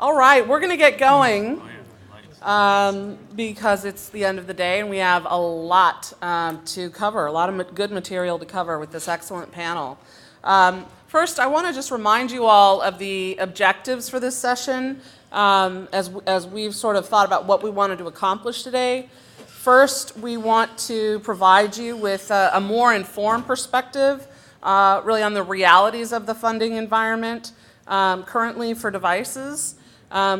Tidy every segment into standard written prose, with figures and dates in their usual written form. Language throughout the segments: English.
All right, we're going to get going because it's the end of the day and we have a lot to cover, a lot of good material to cover with this excellent panel. First, I want to just remind you all of the objectives for this session as we've sort of thought about what we wanted to accomplish today. First, we want to provide you with a more informed perspective really on the realities of the funding environment currently for devices.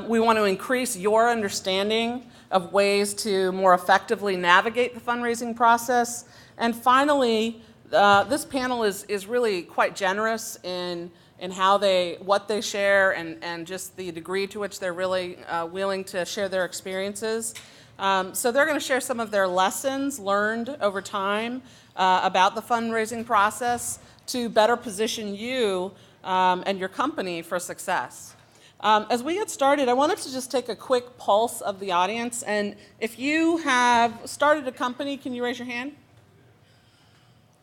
We want to increase your understanding of ways to more effectively navigate the fundraising process. And finally, this panel is really quite generous in what they share and just the degree to which they're really willing to share their experiences. So they're going to share some of their lessons learned over time about the fundraising process to better position you and your company for success. As we get started, I wanted to just take a quick pulse of the audience. And if you have started a company, can you raise your hand?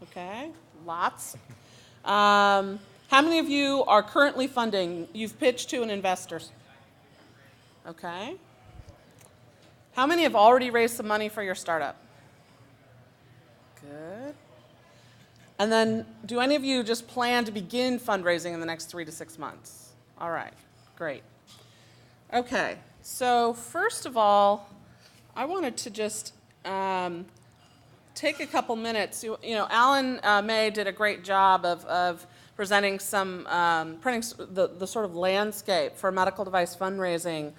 Okay, lots. How many of you are currently funding? You've pitched to an investor. Okay. How many have already raised some money for your startup? Good. And then, do any of you just plan to begin fundraising in the next 3 to 6 months? All right. Great. Okay, so first of all, I wanted to just take a couple minutes. You know, Alan May did a great job of presenting printing the sort of landscape for medical device fundraising.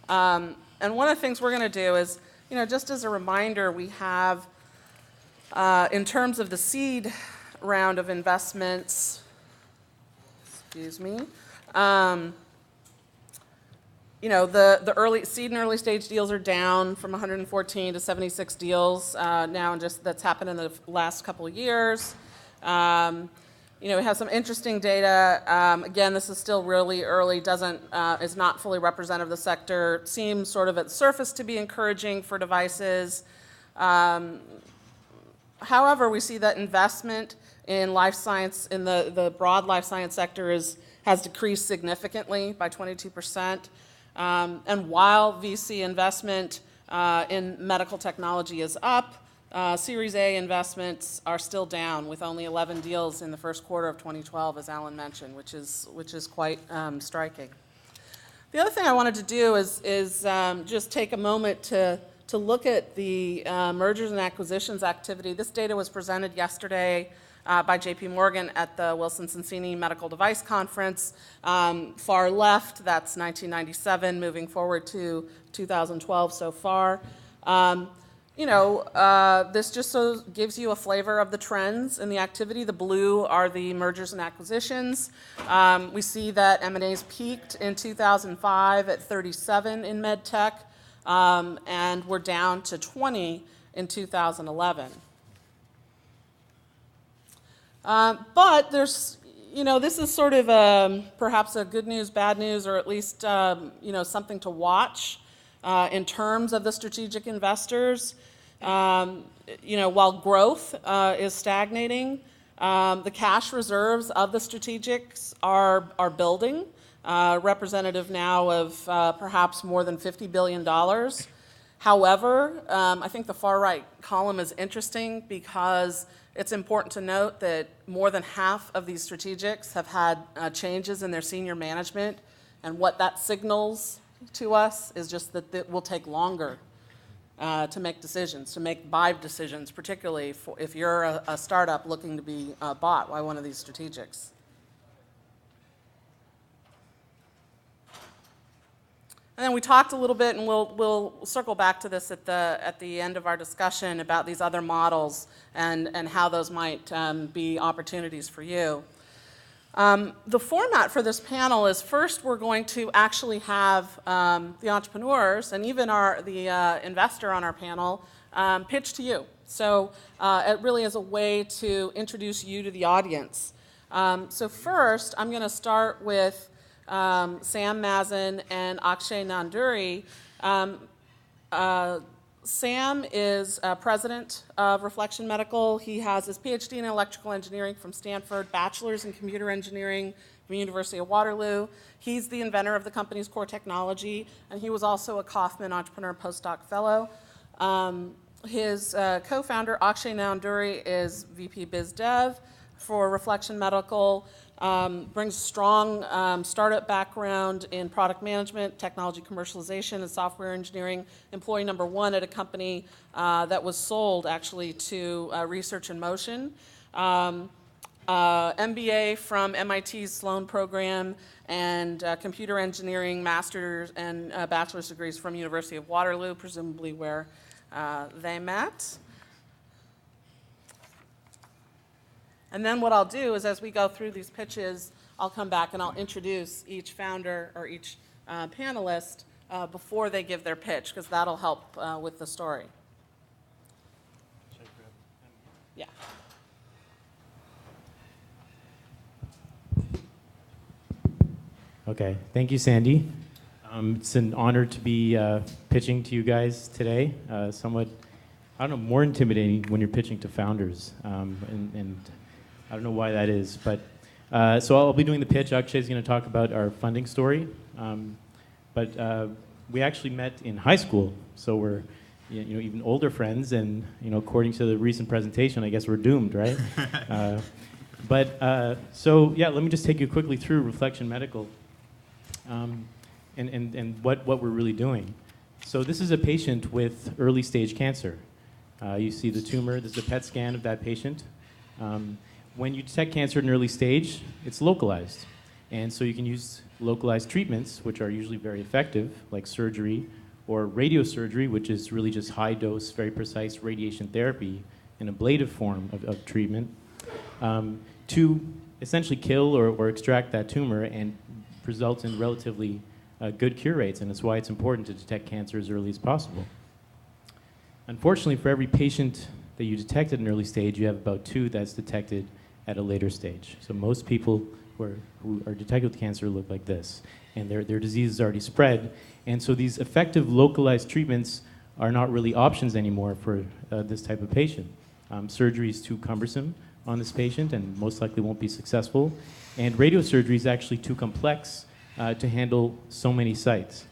And one of the things we're going to do is, you know, just as a reminder, we have, in terms of the seed round of investments, excuse me, you know, the early seed and early stage deals are down from 114 to 76 deals now, and just that's happened in the last couple of years. You know, we have some interesting data. Again, this is still really early, is not fully representative of the sector. Seems sort of at the surface to be encouraging for devices. However, we see that investment in life science, in the broad life science sector, has decreased significantly by 22%. And while VC investment in medical technology is up, Series A investments are still down, with only 11 deals in the first quarter of 2012, as Alan mentioned, which is quite striking. The other thing I wanted to do is just take a moment to look at the mergers and acquisitions activity. This data was presented yesterday by JP Morgan at the Wilson Sonsini Medical Device Conference. Far left, that's 1997, moving forward to 2012 so far. You know, this just gives you a flavor of the trends in the activity. The blue are the mergers and acquisitions. We see that M&As peaked in 2005 at 37 in med tech, and we're down to 20 in 2011. But there's, you know, this is sort of perhaps a good news, bad news, or at least, you know, something to watch in terms of the strategic investors. You know, while growth is stagnating, the cash reserves of the strategics are building, representative now of perhaps more than $50 billion. However, I think the far right column is interesting because it's important to note that more than half of these strategics have had changes in their senior management, and what that signals to us is just that it will take longer to make decisions, to make buy decisions, particularly if you're a startup looking to be bought by one of these strategics. And then we talked a little bit, and we'll circle back to this at the end of our discussion about these other models and how those might be opportunities for you. The format for this panel is, first we're going to actually have the entrepreneurs and even the investor on our panel pitch to you. So it really is a way to introduce you to the audience. So first, I'm going to start with Sam Mazin and Akshay Nanduri. Sam is president of Reflexion Medical. He has his PhD in electrical engineering from Stanford, bachelor's in computer engineering from University of Waterloo. He's the inventor of the company's core technology, and he was also a Kauffman Entrepreneur Postdoc Fellow. His co-founder, Akshay Nanduri, is VP Biz Dev for Reflexion Medical, brings strong startup background in product management, technology commercialization, and software engineering, employee number 1 at a company that was sold actually to Research in Motion. MBA from MIT's Sloan program, and computer engineering master's and bachelor's degrees from University of Waterloo, presumably where they met. And then what I'll do is, as we go through these pitches, I'll come back and I'll introduce each founder or each panelist before they give their pitch, because that'll help with the story. Yeah. Okay, thank you, Sandy. It's an honor to be pitching to you guys today. Somewhat, I don't know, more intimidating when you're pitching to founders, and I don't know why that is, but so I'll be doing the pitch. Akshay is going to talk about our funding story, but we actually met in high school, so we're even older friends, and according to the recent presentation, I guess we're doomed, right? So yeah, let me just take you quickly through Reflexion Medical. And what we're really doing. So this is a patient with early stage cancer. You see the tumor. This is a PET scan of that patient. When you detect cancer in an early stage, it's localized. And so you can use localized treatments, which are usually very effective, like surgery, or radiosurgery, which is really just high dose, very precise radiation therapy, an ablative form of treatment, to essentially kill or extract that tumor and result in relatively good cure rates, and that's why it's important to detect cancer as early as possible. Unfortunately, for every patient that you detect at an early stage, you have about 2 that's detected at a later stage. So most people who are detected with cancer look like this, and their disease is already spread, and so these effective localized treatments are not really options anymore for this type of patient. Surgery is too cumbersome on this patient and most likely won't be successful, and radiosurgery is actually too complex to handle so many sites.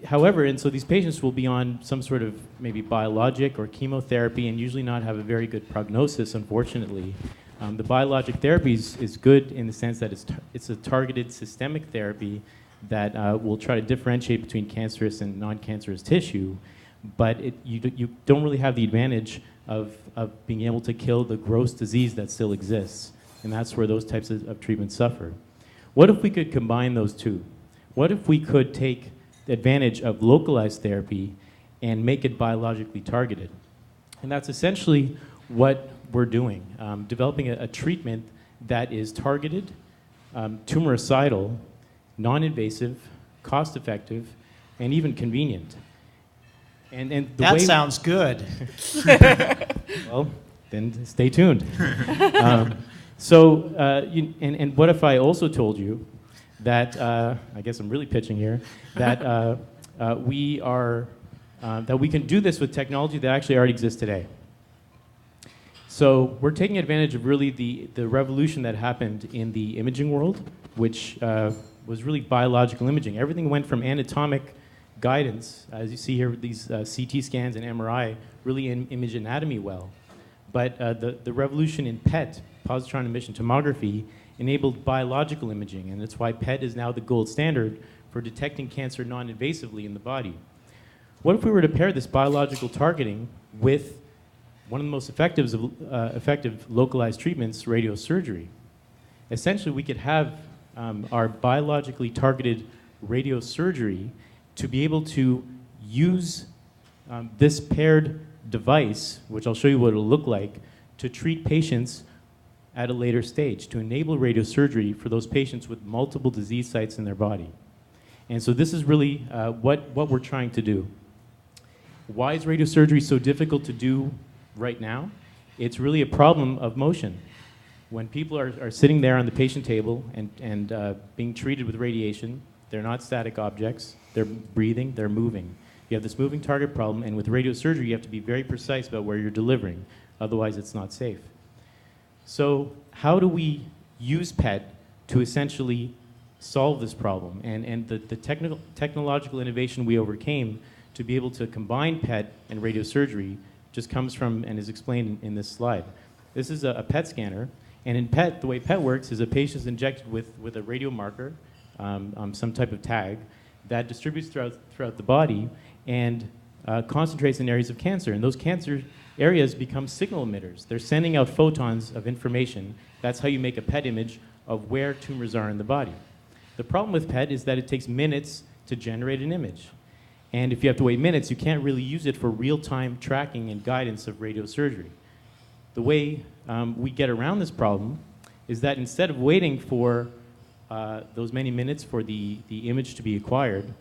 However, and so these patients will be on some sort of maybe biologic or chemotherapy and usually not have a very good prognosis, unfortunately. The biologic therapy is good in the sense that it's a targeted systemic therapy that will try to differentiate between cancerous and non-cancerous tissue, but you don't really have the advantage of being able to kill the gross disease that still exists. And that's where those types of treatments suffer. What if we could combine those two? What if we could take advantage of localized therapy and make it biologically targeted? And that's essentially what we're doing, developing a treatment that is targeted, tumoricidal, non-invasive, cost-effective, and even convenient. And that sounds good. Well, then stay tuned. And what if I also told you that, I guess I'm really pitching here, that we can do this with technology that actually already exists today. So we're taking advantage of really the revolution that happened in the imaging world, which was really biological imaging. Everything went from anatomic guidance, as you see here with these CT scans and MRI, really image anatomy well. But the revolution in PET, positron emission tomography, enabled biological imaging, and that's why PET is now the gold standard for detecting cancer non-invasively in the body. What if we were to pair this biological targeting with one of the most effective localized treatments, radiosurgery? Essentially, we could have our biologically targeted radiosurgery to be able to use this paired device, which I'll show you what it'll look like, to treat patients at a later stage, to enable radiosurgery for those patients with multiple disease sites in their body. And so this is really what we're trying to do. Why is radiosurgery so difficult to do right now? It's really a problem of motion. When people are sitting there on the patient table and being treated with radiation, they're not static objects, they're breathing, they're moving. You have this moving target problem, and with radiosurgery you have to be very precise about where you're delivering, otherwise it's not safe. So how do we use PET to essentially solve this problem. And the technological innovation we overcame to be able to combine PET and radiosurgery just comes from and is explained in this slide. This is a PET scanner, and in PET, the way PET works is a patient is injected with a radio marker, some type of tag, that distributes throughout the body and concentrates in areas of cancer. And those cancer areas become signal emitters. They're sending out photons of information. That's how you make a PET image of where tumors are in the body. The problem with PET is that it takes minutes to generate an image. And if you have to wait minutes, you can't really use it for real-time tracking and guidance of radiosurgery. The way we get around this problem is that instead of waiting for those many minutes for the image to be acquired,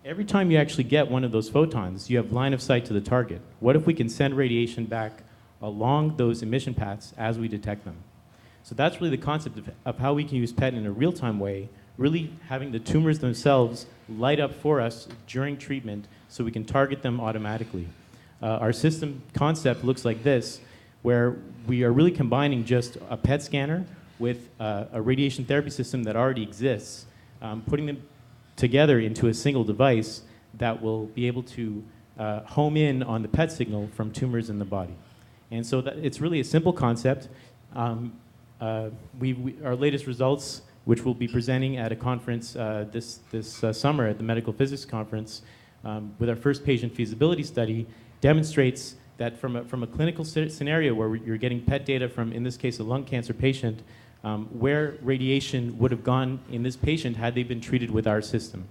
every time you actually get one of those photons, you have line of sight to the target. What if we can send radiation back along those emission paths as we detect them? So that's really the concept of how we can use PET in a real-time way, really having the tumors themselves light up for us during treatment so we can target them automatically. Our system concept looks like this, where we are really combining just a PET scanner with a radiation therapy system that already exists, putting them together into a single device that will be able to home in on the PET signal from tumors in the body. And so it's really a simple concept. Our latest results, which we'll be presenting at a conference this summer at the Medical Physics Conference, with our first patient feasibility study, demonstrates that from a clinical scenario where you're getting PET data from, in this case, a lung cancer patient, where radiation would have gone in this patient had they been treated with our system.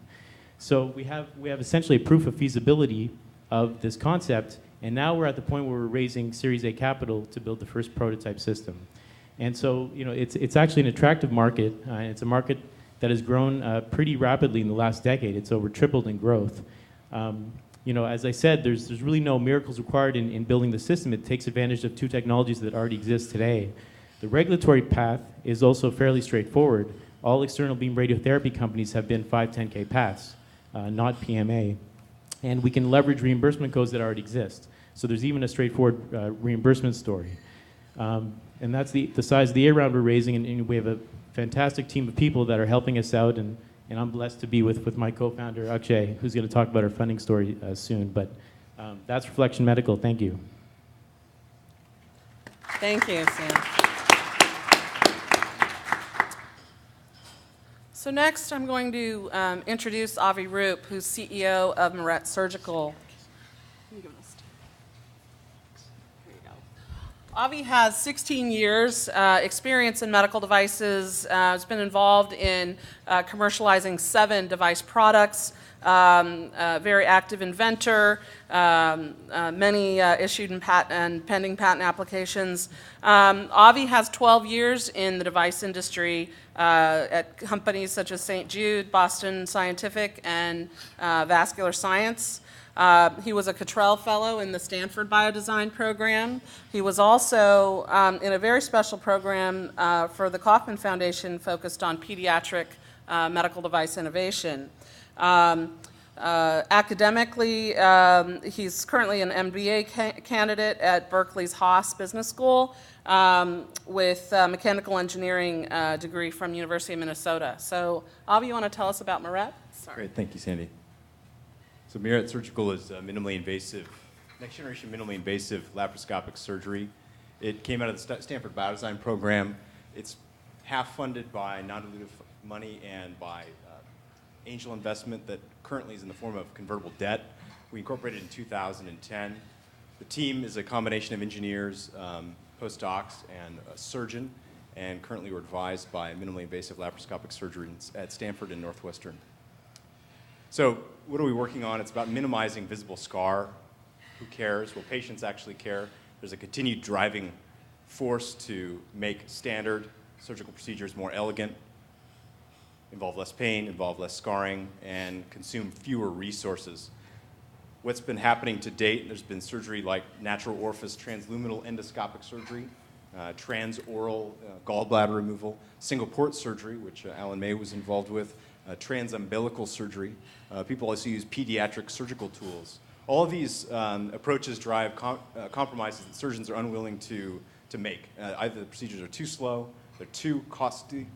So we have essentially a proof of feasibility of this concept, and now we're at the point where we're raising Series A capital to build the first prototype system. And so, it's actually an attractive market. It's a market that has grown pretty rapidly in the last decade. It's over tripled in growth. As I said, there's really no miracles required in building the system. It takes advantage of two technologies that already exist today. The regulatory path is also fairly straightforward. All external beam radiotherapy companies have been 510K paths, not PMA. And we can leverage reimbursement codes that already exist. So there's even a straightforward reimbursement story. And that's the size of the A round we're raising, and we have a fantastic team of people that are helping us out, and I'm blessed to be with my co-founder, Akshay, who's going to talk about our funding story soon. But that's Reflexion Medical. Thank you. Thank you, Sam. So next, I'm going to introduce Avi Roop, who's CEO of Moret Surgical. Avi has 16 years experience in medical devices. Has been involved in commercializing 7 device products. Very active inventor. Many issued and pending patent applications. Avi has 12 years in the device industry at companies such as St. Jude, Boston Scientific, and Vascular Science. He was a Cottrell Fellow in the Stanford Biodesign program. He was also in a very special program for the Kauffman Foundation focused on pediatric medical device innovation. Academically, he's currently an MBA candidate at Berkeley's Haas Business School with a mechanical engineering degree from University of Minnesota. So, Avi, you want to tell us about Moret? Great, thank you, Sandy. So Moret Surgical is minimally invasive, next generation minimally invasive laparoscopic surgery. It came out of the Stanford Biodesign program. It's half funded by non-dilutive money and by angel investment that currently is in the form of convertible debt. We incorporated in 2010. The team is a combination of engineers, postdocs, and a surgeon, and currently we're advised by minimally invasive laparoscopic surgeons at Stanford and Northwestern. So what are we working on? It's about minimizing visible scar. Who cares? Well, patients actually care. There's a continued driving force to make standard surgical procedures more elegant, involve less pain, involve less scarring, and consume fewer resources. What's been happening to date, there's been surgery like natural orifice transluminal endoscopic surgery, transoral gallbladder removal, single port surgery, which Alan May was involved with, transumbilical surgery. People also use pediatric surgical tools. All of these approaches drive compromises that surgeons are unwilling to make. Either the procedures are too slow, They're too costly,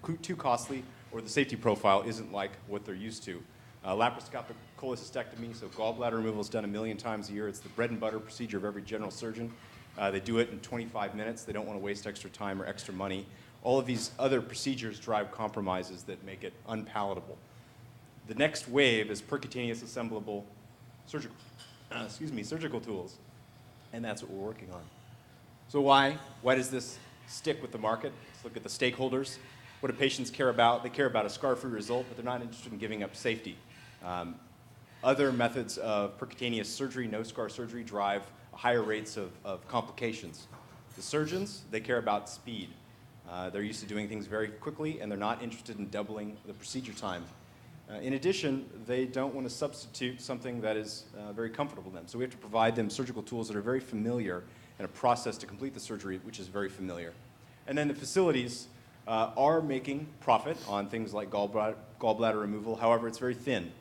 or the safety profile isn't like what they're used to. Laparoscopic cholecystectomy, so gallbladder removal, is done 1 million times a year. It's the bread and butter procedure of every general surgeon. They do it in 25 minutes. They don't want to waste extra time or extra money. All of these other procedures drive compromises that make it unpalatable. The next wave is percutaneous assemblable surgical tools, and that's what we're working on. So why does this stick with the market? Let's look at the stakeholders. What do patients care about? They care about a scar-free result, but they're not interested in giving up safety. Other methods of percutaneous surgery, no-scar surgery, drive higher rates of complications. The surgeons, they care about speed. They're used to doing things very quickly, and they're not interested in doubling the procedure time. In addition, they don't want to substitute something that is very comfortable to them. So we have to provide them surgical tools that are very familiar and a process to complete the surgery which is very familiar. And then the facilities are making profit on things like gallbladder removal. However, it's very thin.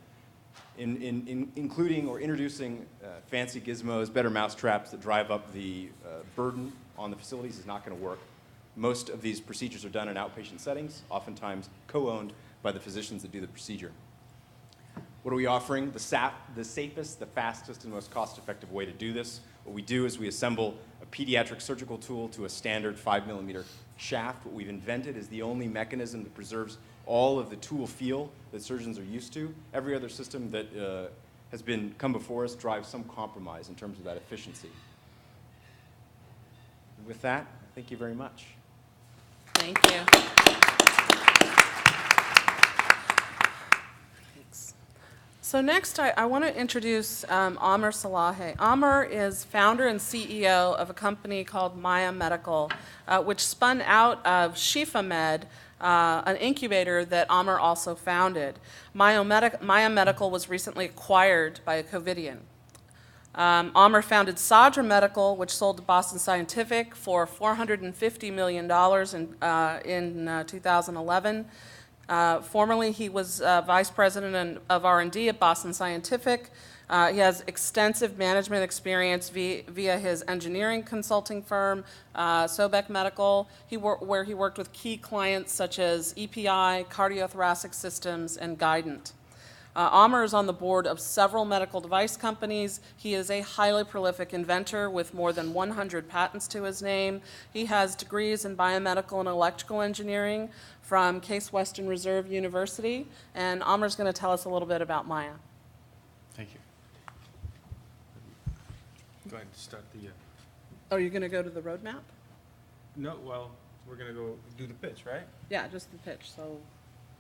Including or introducing fancy gizmos, better mousetraps that drive up the burden on the facilities is not going to work. Most of these procedures are done in outpatient settings, oftentimes co-owned by the physicians that do the procedure. What are we offering? The safest, the fastest, and most cost-effective way to do this. What we do is we assemble a pediatric surgical tool to a standard 5mm shaft. What we've invented is the only mechanism that preserves all of the tool feel that surgeons are used to. Every other system that has come before us drives some compromise in terms of that efficiency. And with that, thank you very much. Thank you. Thanks. So next, I want to introduce Amr Salahi. Amr is founder and CEO of a company called Maya Medical, which spun out of Shifa Med, an incubator that Amr also founded. Maya Medical was recently acquired by a Covidian. Amr founded Sadra Medical, which sold to Boston Scientific for $450 million in 2011. Formerly, he was vice president of R&D at Boston Scientific. He has extensive management experience via his engineering consulting firm, Sobek Medical, where he worked with key clients such as EPI, Cardiothoracic Systems, and Guidant. Amr is on the board of several medical device companies. He is a highly prolific inventor with more than 100 patents to his name. He has degrees in biomedical and electrical engineering from Case Western Reserve University. And Amr's going to tell us a little bit about Maya. Thank you. Go ahead and start the... Oh, you're going to go to the roadmap? No, well, we're going to go do the pitch, right? Yeah, just the pitch. So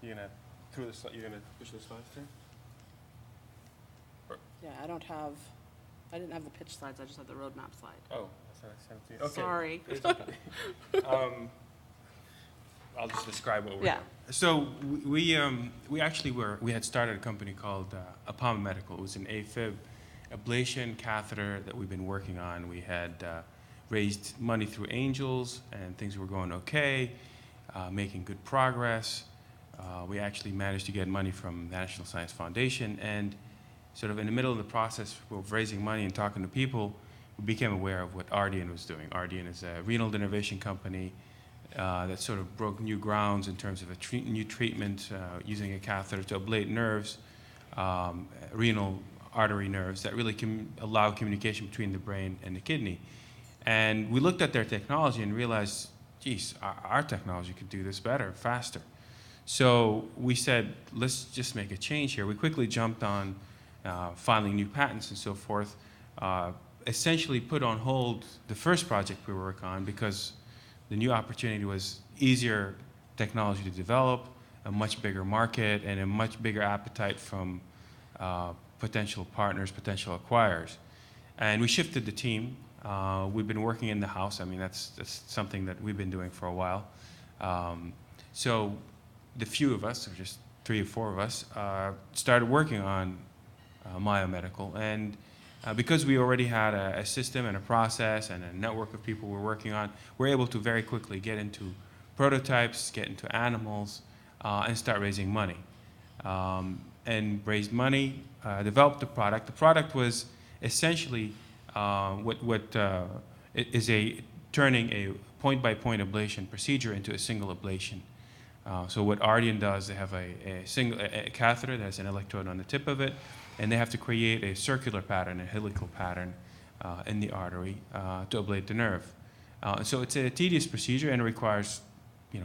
You're going to push the slides through? yeah, I didn't have the pitch slides. I just had the roadmap slide. Oh, that's what I sent to you. Okay. Sorry. It's okay. I'll just describe what we're Yeah. doing. So we had started a company called Apama Medical. It was an AFib ablation catheter that we've been working on. We had raised money through angels, and things were going okay, making good progress. We actually managed to get money from the National Science Foundation, and sort of in the middle of the process of raising money and talking to people, we became aware of what Ardian was doing. Ardian is a renal denervation company that sort of broke new grounds in terms of a new treatment using a catheter to ablate nerves, renal artery nerves that really can allow communication between the brain and the kidney. And we looked at their technology and realized, geez, our technology could do this better, faster. So we said, let's just make a change here. We quickly jumped on filing new patents and so forth, essentially put on hold the first project we were working on because the new opportunity was easier technology to develop, a much bigger market, and a much bigger appetite from potential partners, potential acquirers. And we shifted the team. We've been working in the house. I mean, that's something that we've been doing for a while. So the few of us, or just 3 or 4 of us, started working on Maya Medical. And because we already had a system and a process and a network of people we're working on, we're able to very quickly get into prototypes, get into animals, and start raising money. And raised money, developed the product. The product was essentially turning a point-by-point ablation procedure into a single ablation. So what Ardian does, they have a catheter that has an electrode on the tip of it, and they have to create a circular pattern, a helical pattern in the artery to ablate the nerve. So it's a tedious procedure and it requires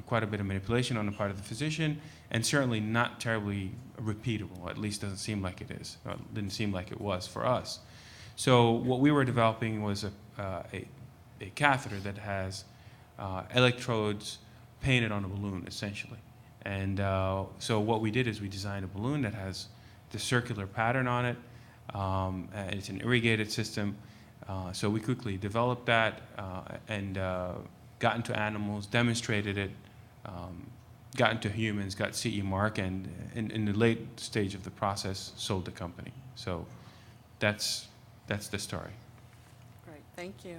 quite a bit of manipulation on the part of the physician, and certainly not terribly repeatable. At least doesn't seem like it is. Didn't seem like it was for us. So what we were developing was a catheter that has electrodes painted on a balloon, essentially. And so what we did is we designed a balloon that has the circular pattern on it. And it's an irrigated system. So we quickly developed that and got into animals, demonstrated it, got into humans, got CE mark, and in the late stage of the process, sold the company. So that's the story. Great, thank you.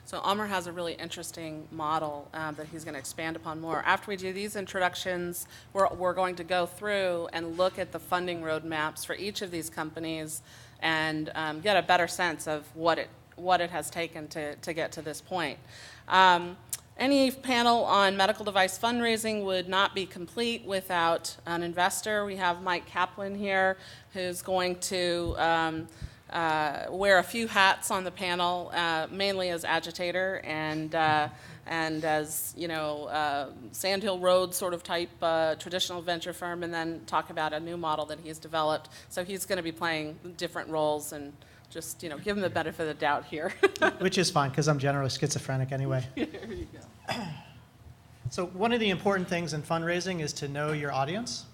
So Amr has a really interesting model that he's going to expand upon more. After we do these introductions, we're going to go through and look at the funding roadmaps for each of these companies and get a better sense of what it has taken to get to this point. Any panel on medical device fundraising would not be complete without an investor. We have Mike Kaplan here, who's going to wear a few hats on the panel, mainly as agitator and as Sandhill Road sort of type traditional venture firm, and then talk about a new model that he's developed. So he's going to be playing different roles and just give him the benefit of the doubt here. Which is fine, because I'm generally schizophrenic anyway. There you go. So one of the important things in fundraising is to know your audience.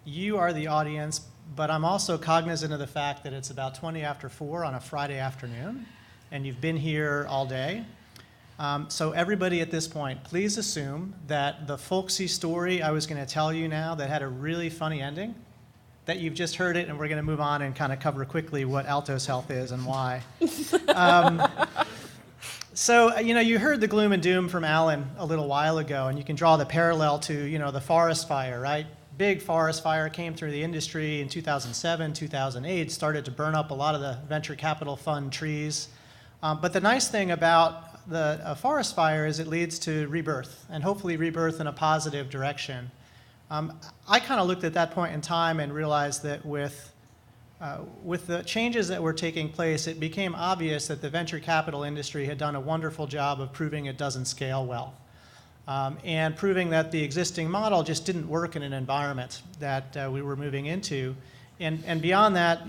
You are the audience, but I'm also cognizant of the fact that it's about 20 after 4 on a Friday afternoon, and you've been here all day. So everybody at this point, please assume that the folksy story I was going to tell you now that had a really funny ending, that you've just heard it, and we're going to move on and kind of cover quickly what Altos Health is and why. So, you heard the gloom and doom from Alan a little while ago, and you can draw the parallel to, the forest fire, right? Big forest fire came through the industry in 2007, 2008, started to burn up a lot of the venture capital fund trees. But the nice thing about a forest fire is it leads to rebirth, and hopefully rebirth in a positive direction. I kind of looked at that point in time and realized that with the changes that were taking place, it became obvious that the venture capital industry had done a wonderful job of proving it doesn't scale well, and proving that the existing model just didn't work in an environment that we were moving into. And beyond that,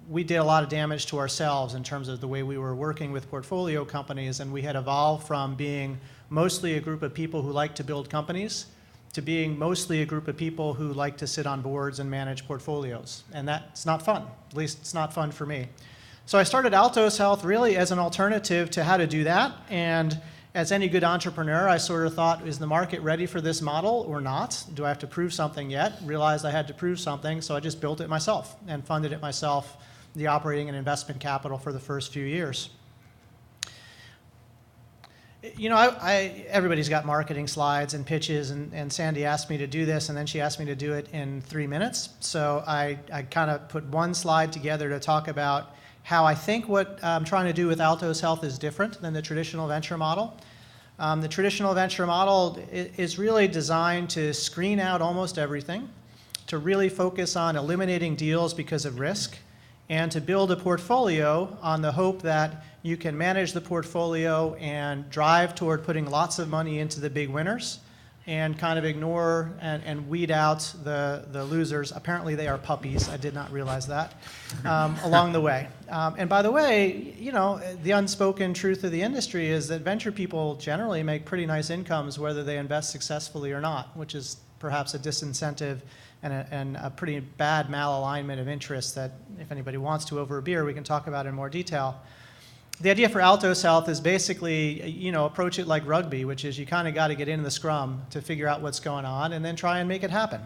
we did a lot of damage to ourselves in terms of the way we were working with portfolio companies, and we had evolved from being mostly a group of people who like to build companies to being mostly a group of people who like to sit on boards and manage portfolios. And that's not fun. At least it's not fun for me. So I started Altos Health really as an alternative to how to do that. And as any good entrepreneur, I sort of thought, is the market ready for this model or not? Do I have to prove something yet? Realized I had to prove something, so I just built it myself and funded it myself, the operating and investment capital for the first few years. Everybody's got marketing slides and pitches, and Sandy asked me to do this, and then she asked me to do it in 3 minutes. So I kind of put one slide together to talk about how I think what I'm trying to do with Altos Health is different than the traditional venture model. The traditional venture model is really designed to screen out almost everything, to really focus on eliminating deals because of risk, and to build a portfolio on the hope that you can manage the portfolio and drive toward putting lots of money into the big winners and kind of ignore and weed out the losers. Apparently they are puppies. I did not realize that along the way. And by the way, the unspoken truth of the industry is that venture people generally make pretty nice incomes whether they invest successfully or not, which is perhaps a disincentive and a pretty bad malalignment of interests that if anybody wants to over a beer, we can talk about in more detail. The idea for Altos Health is basically, approach it like rugby, which is you kind of got to get into the scrum to figure out what's going on and then try and make it happen.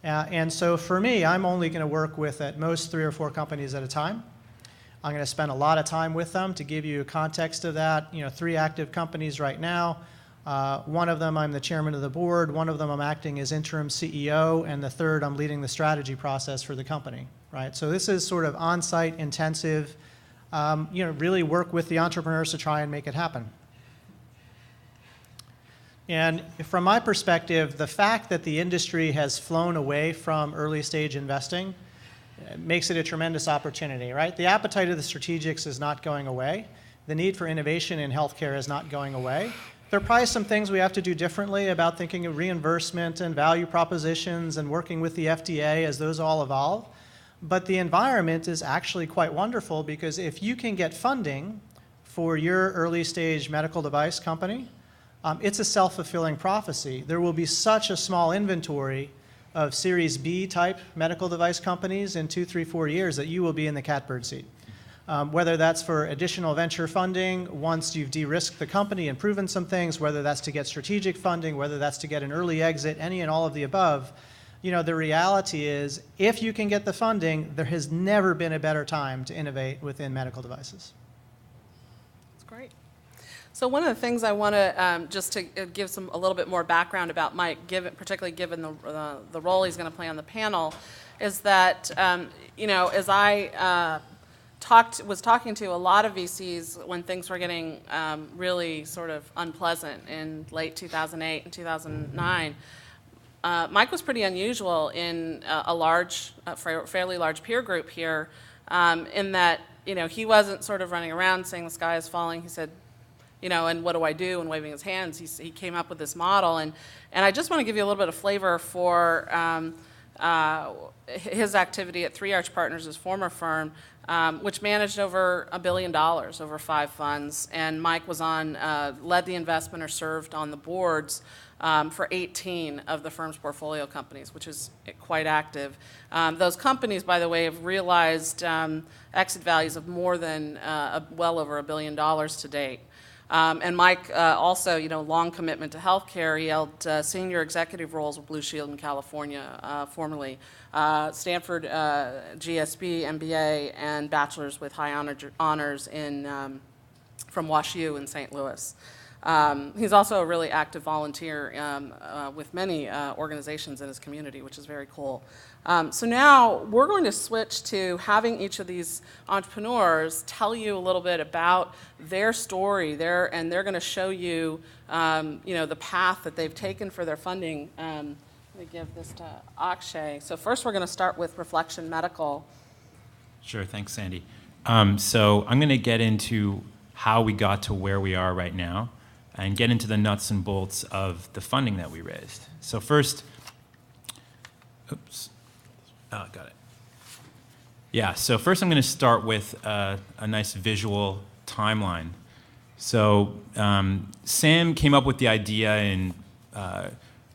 And so for me, I'm only going to work with at most 3 or 4 companies at a time. I'm going to spend a lot of time with them to give you a context of that. 3 active companies right now. One of them I'm the chairman of the board, one of them I'm acting as interim CEO, and the third I'm leading the strategy process for the company, right? So this is sort of on-site intensive, really work with the entrepreneurs to try and make it happen. And from my perspective, the fact that the industry has flown away from early stage investing makes it a tremendous opportunity, right? The appetite of the strategics is not going away. The need for innovation in healthcare is not going away. There are probably some things we have to do differently about thinking of reimbursement and value propositions and working with the FDA as those all evolve. But the environment is actually quite wonderful, because if you can get funding for your early stage medical device company, it's a self-fulfilling prophecy. There will be such a small inventory of Series B type medical device companies in 2, 3, 4 years that you will be in the catbird seat. Whether that's for additional venture funding once you've de-risked the company and proven some things, whether that's to get strategic funding, whether that's to get an early exit, any and all of the above. You know, the reality is, if you can get the funding, there has never been a better time to innovate within medical devices. That's great. So one of the things I want to just to give a little bit more background about Mike, particularly given the role he's going to play on the panel, is that you know, as I was talking to a lot of VCs when things were getting really sort of unpleasant in late 2008 and 2009. Mike was pretty unusual in a fairly large peer group here, in that, you know, he wasn't sort of running around saying the sky is falling. He said, you know, and what do I do? And waving his hands, he came up with this model. And I just want to give you a little bit of flavor for his activity at Three Arch Partners, his former firm, which managed over $1 billion over 5 funds. And Mike was led the investment or served on the boards for 18 of the firm's portfolio companies, which is quite active. Those companies, by the way, have realized exit values of more than well over $1 billion to date. And Mike also, you know, long commitment to healthcare. He held senior executive roles with Blue Shield in California, formerly Stanford GSB, MBA, and bachelor's with high honors from WashU in St. Louis. He's also a really active volunteer with many organizations in his community, which is very cool. So now we're going to switch to having each of these entrepreneurs tell you a little bit about their story, and they're going to show you, you know, the path that they've taken for their funding. Let me give this to Akshay. So first we're going to start with Reflexion Medical. Sure, thanks, Sandy. So I'm going to get into how we got to where we are right now, and get into the nuts and bolts of the funding that we raised. So first, got it. Yeah, so first I'm going to start with a nice visual timeline. So Sam came up with the idea in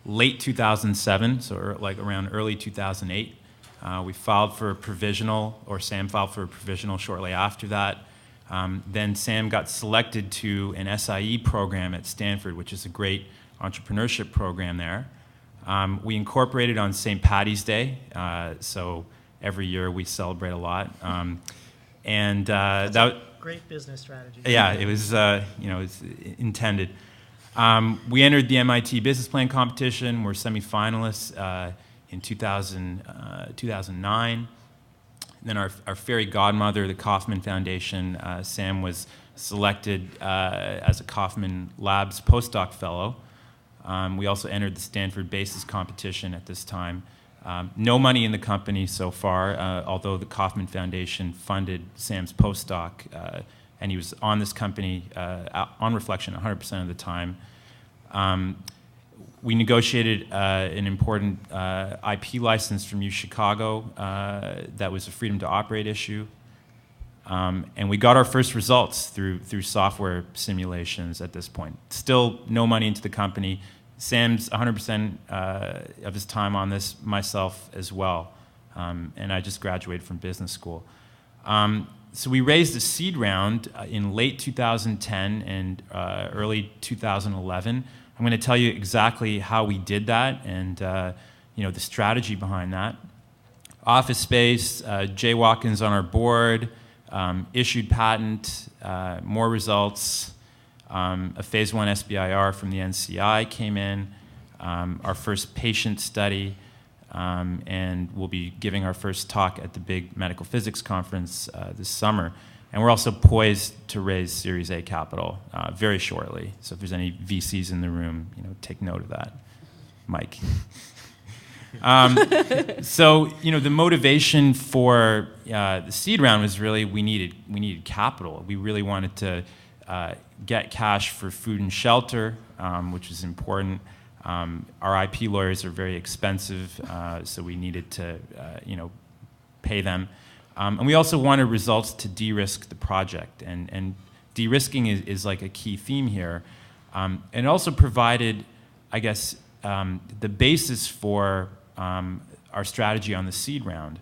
late 2007, so like around early 2008. We filed for a provisional, or Sam filed for a provisional shortly after that. Then Sam got selected to an SIE program at Stanford, which is a great entrepreneurship program there. We incorporated on St. Paddy's Day, so every year we celebrate a lot. And that great business strategy. Yeah, it was you know, it's intended. We entered the MIT Business Plan competition. We're semifinalists in 2009. Then our fairy godmother, the Kauffman Foundation, Sam was selected as a Kauffman Labs postdoc fellow. We also entered the Stanford Basis competition at this time. No money in the company so far, although the Kauffman Foundation funded Sam's postdoc, and he was on this company, on Reflexion 100% of the time. We negotiated an important IP license from UChicago that was a freedom to operate issue. And we got our first results through software simulations at this point. Still no money into the company. Sam's 100% of his time on this, myself as well. And I just graduated from business school. So we raised a seed round in late 2010 and early 2011. I'm going to tell you exactly how we did that and you know, the strategy behind that. Office space, Jay Watkins on our board, issued patent, more results, a phase 1 SBIR from the NCI came in, our first patient study, and we'll be giving our first talk at the big medical physics conference this summer. And we're also poised to raise Series A capital very shortly. So if there's any VCs in the room, take note of that. Mike. So the motivation for the seed round was really we needed capital. We really wanted to get cash for food and shelter, which is important. Our IP lawyers are very expensive, so we needed to pay them. And we also wanted results to de-risk the project, and de-risking is like a key theme here. And it also provided, I guess, the basis for our strategy on the seed round.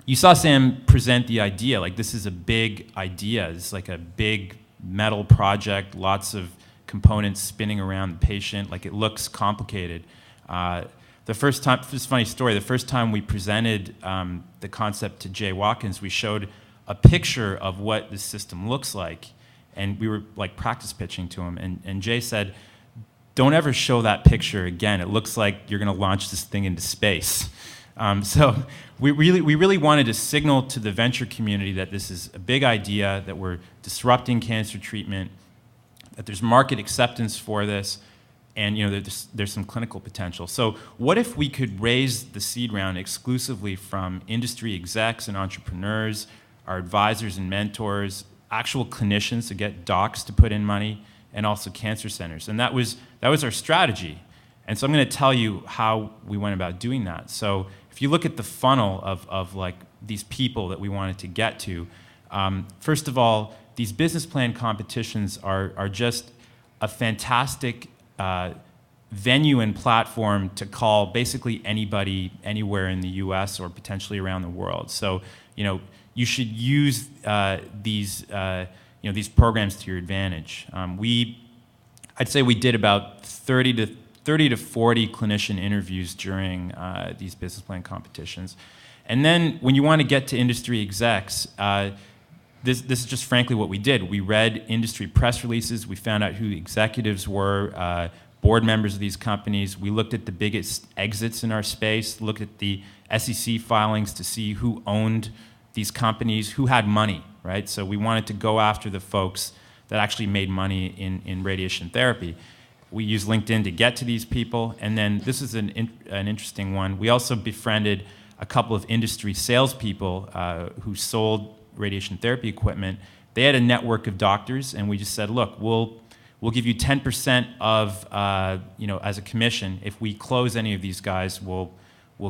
You saw Sam present the idea, like this is a big idea. It's like a big metal project, lots of components spinning around the patient, like it looks complicated. The first time, this is a funny story, the first time we presented the concept to Jay Watkins, we showed a picture of what the system looks like, and we were like practice pitching to him, and Jay said, don't ever show that picture again. It looks like you're going to launch this thing into space. So we really wanted to signal to the venture community that this is a big idea, that we're disrupting cancer treatment, that there's market acceptance for this, and there's some clinical potential. So what if we could raise the seed round exclusively from industry execs and entrepreneurs, our advisors and mentors, actual clinicians to get docs to put in money, and also cancer centers? And that was our strategy. And so I'm going to tell you how we went about doing that. So if you look at the funnel of like these people that we wanted to get to, first of all, these business plan competitions are just a fantastic venue and platform to call basically anybody anywhere in the US or potentially around the world. So you should use these programs to your advantage. I'd say we did about 30 to 40 clinician interviews during these business plan competitions. And then when you want to get to industry execs, this is just frankly what we did. We read industry press releases. We found out who the executives were, board members of these companies. We looked at the biggest exits in our space, looked at the SEC filings to see who owned these companies, who had money, right? So we wanted to go after the folks that actually made money in radiation therapy. We used LinkedIn to get to these people. And then this is an interesting one. We also befriended a couple of industry salespeople who sold radiation therapy equipment. They had a network of doctors, and we just said, look, we'll give you 10% of, as a commission. If we close any of these guys, we'll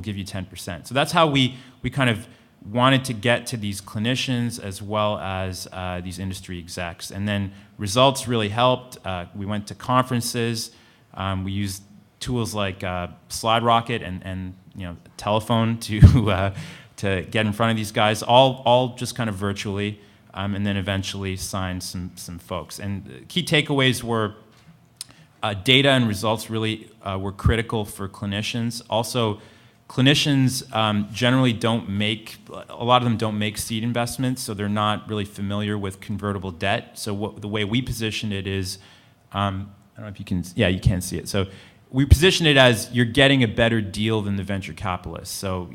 give you 10%. So that's how we kind of wanted to get to these clinicians as well as these industry execs. And then results really helped. We went to conferences. We used tools like SlideRocket and telephone to get in front of these guys, all just kind of virtually, and then eventually signed some folks. And key takeaways were data and results really were critical for clinicians. Also, clinicians generally a lot of them don't make seed investments, so they're not really familiar with convertible debt. So the way we positioned it is, I don't know if you can, yeah, you can see it. So we positioned it as you're getting a better deal than the venture capitalists. So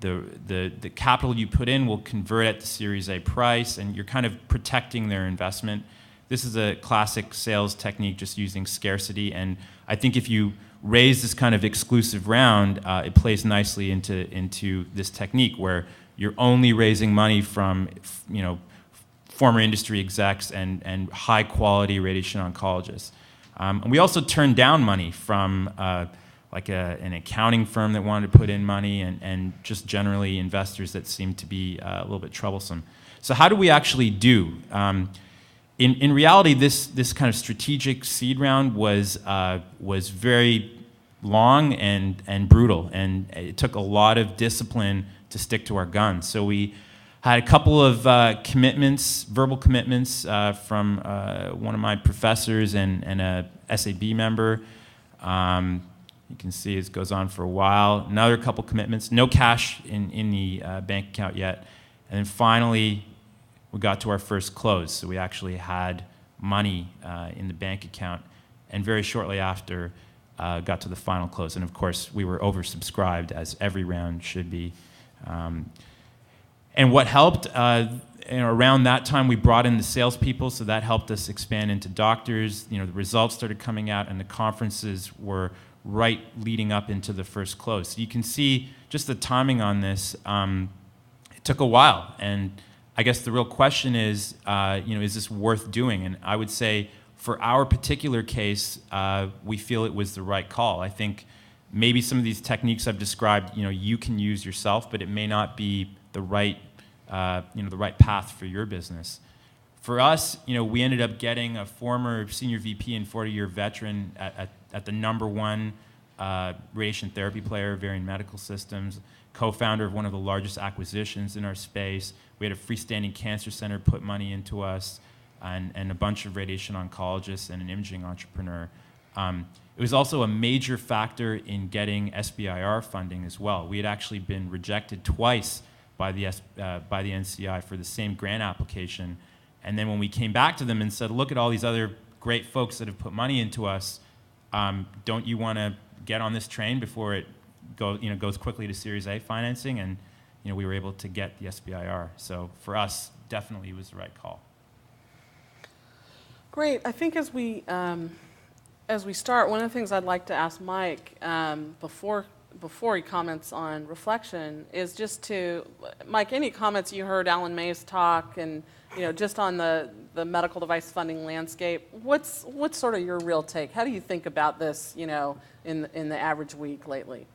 the capital you put in will convert at the Series A price, and you're kind of protecting their investment. This is a classic sales technique, just using scarcity. And I think if you raise this kind of exclusive round, it plays nicely into this technique where you're only raising money from former industry execs and high quality radiation oncologists. And we also turned down money from an accounting firm that wanted to put in money, and just generally investors that seemed to be a little bit troublesome. So how do we actually do? In reality, this kind of strategic seed round was very long and brutal, and it took a lot of discipline to stick to our guns. So we had a couple of verbal commitments from one of my professors and a SAB member. You can see it goes on for a while. Another couple commitments, no cash in the bank account yet. And then finally, we got to our first close. So we actually had money in the bank account. And very shortly after, got to the final close. And of course, we were oversubscribed, as every round should be. And what helped, around that time, we brought in the salespeople, so that helped us expand into doctors. The results started coming out, and the conferences were right leading up into the first close. So you can see just the timing on this. It took a while, and I guess the real question is, is this worth doing? And I would say, for our particular case, we feel it was the right call. I think maybe some of these techniques I've described, you can use yourself, but it may not be the right, the right path for your business. For us, we ended up getting a former senior VP and 40-year veteran at the #1 radiation therapy player, Varian Medical Systems, co-founder of one of the largest acquisitions in our space. We had a freestanding cancer center put money into us, and a bunch of radiation oncologists and an imaging entrepreneur. It was also a major factor in getting SBIR funding as well. We had actually been rejected twice by the NCI for the same grant application. And then when we came back to them and said, look at all these other great folks that have put money into us, don't you want to get on this train before it goes quickly to Series A financing? And we were able to get the SBIR. So for us, definitely it was the right call. Great. I think as we start, one of the things I'd like to ask Mike before he comments on Reflection is just Mike, any comments you heard Alan May's talk and just on the medical device funding landscape? What's sort of your real take? How do you think about this, in the average week lately?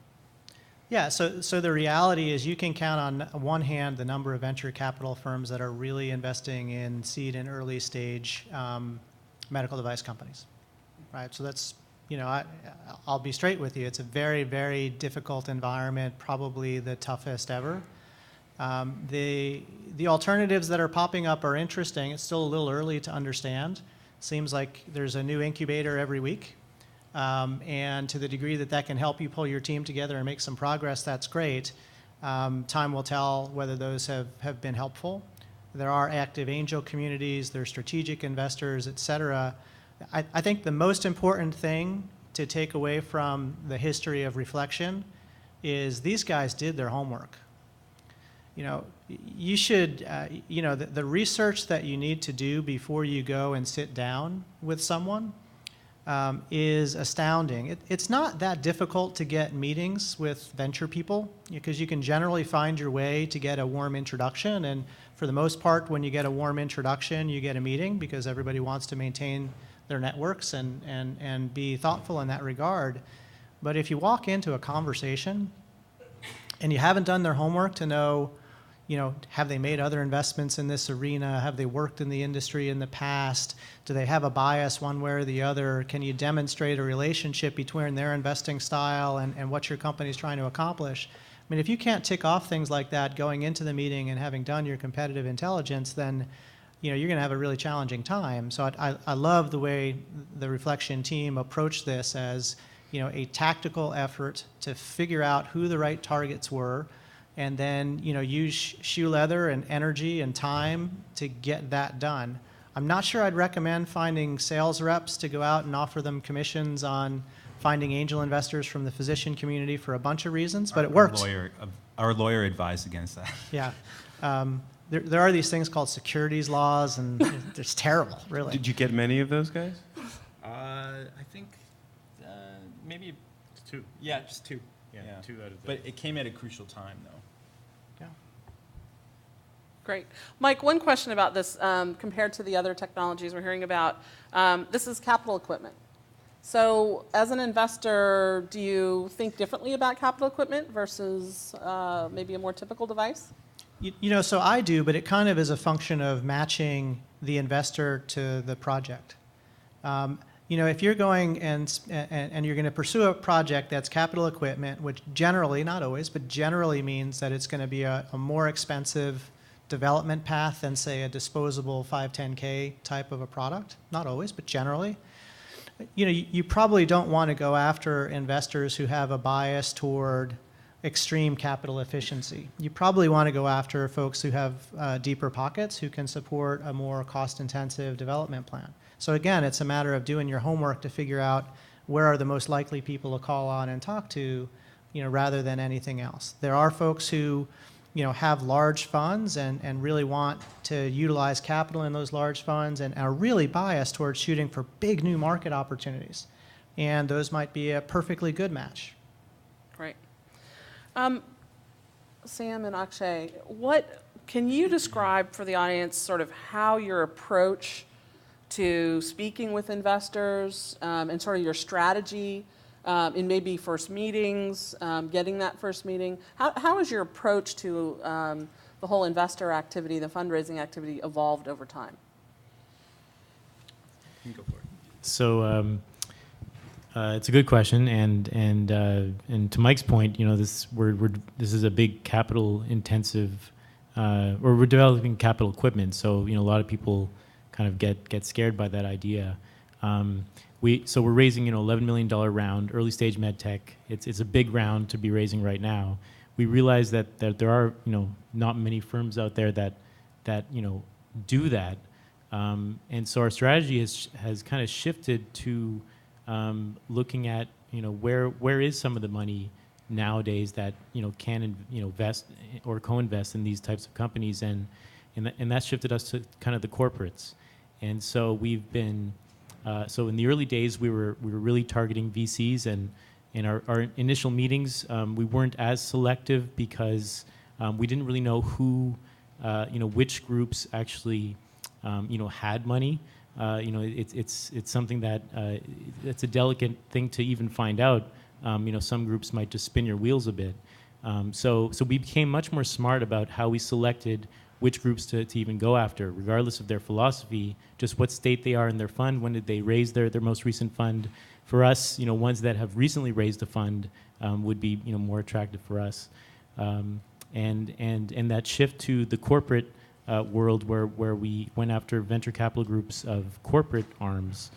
Yeah, so the reality is you can count on one hand the number of venture capital firms that are really investing in seed and early stage medical device companies, right? So that's, I'll be straight with you. It's a very, very difficult environment, probably the toughest ever. The alternatives that are popping up are interesting. It's still a little early to understand. Seems like there's a new incubator every week. And to the degree that can help you pull your team together and make some progress, that's great. Time will tell whether those have been helpful. There are active angel communities, there are strategic investors, et cetera. I think the most important thing to take away from the history of Reflection is these guys did their homework. You should, the research that you need to do before you go and sit down with someone is astounding. It's not that difficult to get meetings with venture people because you can generally find your way to get a warm introduction. And for the most part, when you get a warm introduction, you get a meeting because everybody wants to maintain their networks and be thoughtful in that regard. But if you walk into a conversation and you haven't done their homework to know, have they made other investments in this arena? Have they worked in the industry in the past? Do they have a bias one way or the other? Can you demonstrate a relationship between their investing style and what your company is trying to accomplish? I mean, if you can't tick off things like that going into the meeting and having done your competitive intelligence, then you're going to have a really challenging time. So I love the way the Reflection team approached this as a tactical effort to figure out who the right targets were, and then use shoe leather and energy and time to get that done. I'm not sure I'd recommend finding sales reps to go out and offer them commissions on finding angel investors from the physician community for a bunch of reasons, but it worked. Our lawyer advised against that. Yeah. There are these things called securities laws, and it's terrible, really. Did you get many of those guys? I think maybe two. Yeah, just two. Yeah, 2 out of 3. But it came at a crucial time, though. Yeah. Great. Mike, one question about this compared to the other technologies we're hearing about. This is capital equipment. So as an investor, do you think differently about capital equipment versus maybe a more typical device? So I do, but it kind of is a function of matching the investor to the project. If you're going and you're going to pursue a project that's capital equipment, which generally, not always, but generally means that it's going to be a more expensive development path than, say, a disposable 510K type of a product. Not always, but generally. You probably don't want to go after investors who have a bias toward extreme capital efficiency. You probably want to go after folks who have deeper pockets who can support a more cost-intensive development plan. So again, it's a matter of doing your homework to figure out where are the most likely people to call on and talk to, rather than anything else. There are folks who, have large funds and really want to utilize capital in those large funds and are really biased towards shooting for big new market opportunities. And those might be a perfectly good match. Great. Sam and Akshay, can you describe for the audience sort of how your approach to speaking with investors and sort of your strategy in maybe first meetings, getting that first meeting? How has your approach to the whole investor activity, the fundraising activity, evolved over time? You can go for it. So it's a good question, and to Mike's point, this is a big capital intensive, or we're developing capital equipment. So a lot of people kind of get scared by that idea. So we're raising $11 million round, early stage med tech. It's a big round to be raising right now. We realize that there are not many firms out there that do that, and so our strategy has kind of shifted to looking at where is some of the money nowadays that can invest or co-invest in these types of companies, and that shifted us to kind of the corporates. And so we've been so in the early days we were really targeting VCs, and in our initial meetings we weren't as selective because we didn't really know who which groups actually had money. It's something that it's a delicate thing to even find out. Some groups might just spin your wheels a bit. So we became much more smart about how we selected which groups to even go after, regardless of their philosophy, just what state they are in their fund, when did they raise their most recent fund. For us, ones that have recently raised a fund would be more attractive for us. And that shift to the corporate world where we went after venture capital groups of corporate arms,